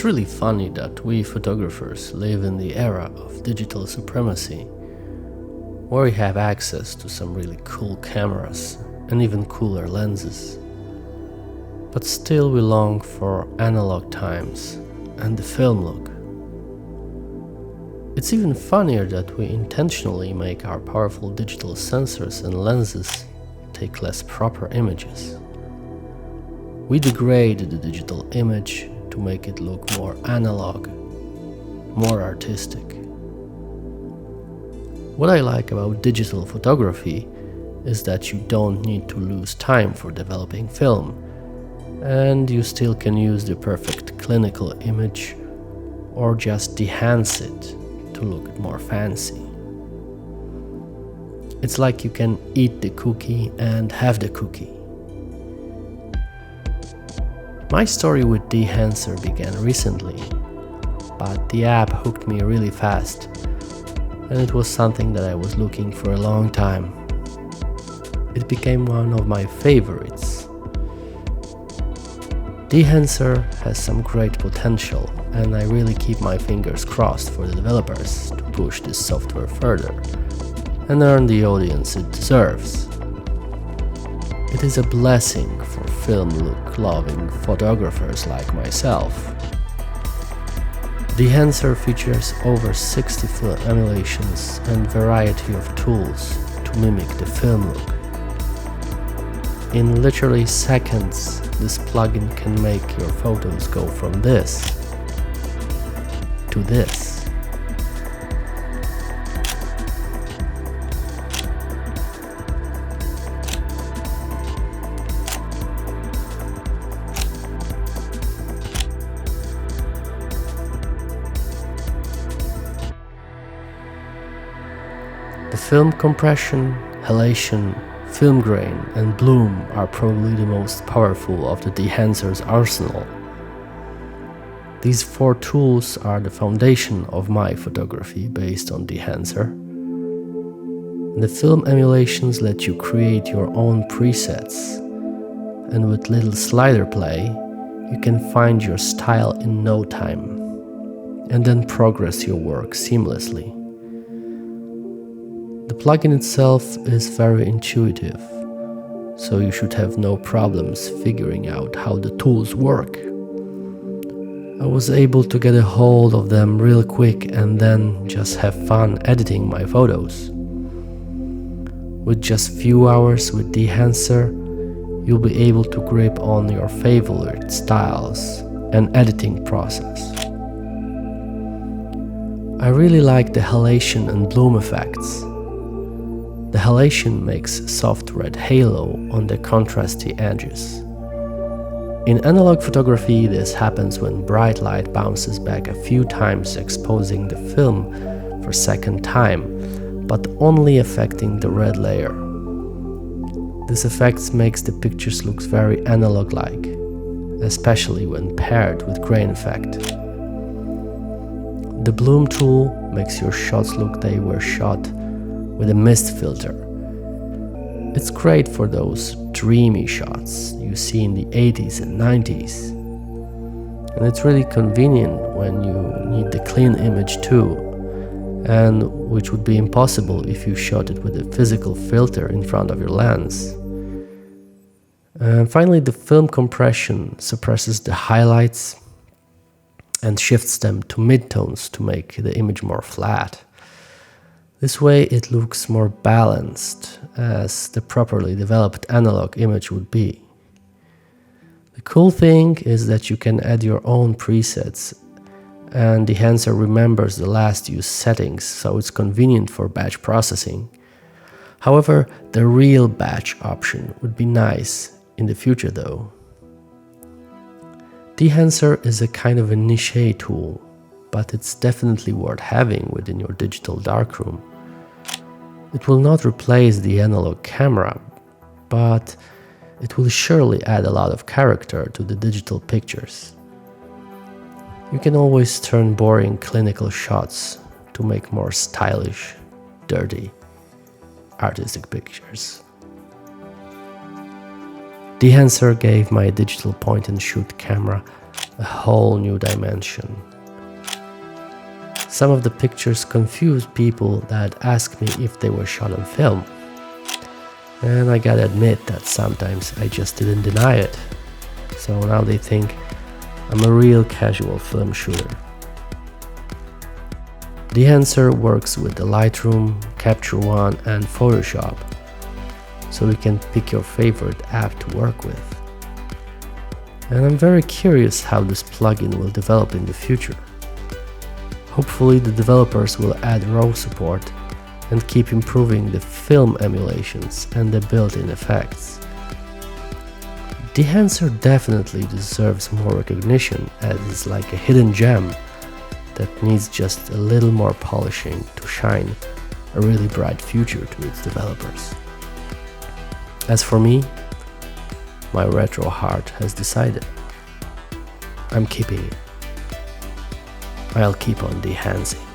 It's really funny that we photographers live in the era of digital supremacy, where we have access to some really cool cameras and even cooler lenses. But still we long for analog times and the film look. It's even funnier that we intentionally make our powerful digital sensors and lenses take less proper images. We degrade the digital image to make it look more analog, more artistic. What I like about digital photography is that you don't need to lose time for developing film, and you still can use the perfect clinical image or just dehancer it to look more fancy. It's like you can eat the cookie and have the cookie. My story with Dehancer began recently, but the app hooked me really fast, and it was something that I was looking for a long time. It became one of my favorites. Dehancer has some great potential, and I really keep my fingers crossed for the developers to push this software further and earn the audience it deserves. It is a blessing for film look-loving photographers like myself. Dehancer features over 60 film emulations and variety of tools to mimic the film look. In literally seconds, this plugin can make your photos go from this to this. The film compression, halation, film grain and bloom are probably the most powerful of the Dehancer's arsenal. These four tools are the foundation of my photography based on Dehancer. The film emulations let you create your own presets, and with little slider play, you can find your style in no time, and then progress your work seamlessly. The plugin itself is very intuitive, so you should have no problems figuring out how the tools work. I was able to get a hold of them real quick and then just have fun editing my photos. With just few hours with Dehancer, you'll be able to grip on your favorite styles and editing process. I really like the halation and bloom effects. The halation makes soft red halo on the contrasty edges. In analog photography, this happens when bright light bounces back a few times, exposing the film for a second time, but only affecting the red layer. This effect makes the pictures look very analog-like, especially when paired with grain effect. The bloom tool makes your shots look they were shot with a mist filter. It's great for those dreamy shots you see in the 80s and 90s. And it's really convenient when you need the clean image too, and which would be impossible if you shot it with a physical filter in front of your lens. And finally, the film compression suppresses the highlights and shifts them to midtones to make the image more flat. This way it looks more balanced, as the properly developed analog image would be. The cool thing is that you can add your own presets, and Dehancer remembers the last used settings, so it's convenient for batch processing. However, the real batch option would be nice in the future though. Dehancer is a kind of a niche tool, but it's definitely worth having within your digital darkroom. It will not replace the analog camera, but it will surely add a lot of character to the digital pictures. You can always turn boring clinical shots to make more stylish, dirty, artistic pictures. Dehancer gave my digital point-and-shoot camera a whole new dimension. Some of the pictures confuse people that ask me if they were shot on film. And I gotta admit that sometimes I just didn't deny it. So now they think I'm a real casual film shooter. Dehancer works with the Lightroom, Capture One and Photoshop, so you can pick your favorite app to work with. And I'm very curious how this plugin will develop in the future. Hopefully the developers will add RAW support and keep improving the film emulations and the built-in effects. Dehancer definitely deserves more recognition, as it's like a hidden gem that needs just a little more polishing to shine a really bright future to its developers. As for me, my retro heart has decided. I'm keeping it. I'll keep on dehancing.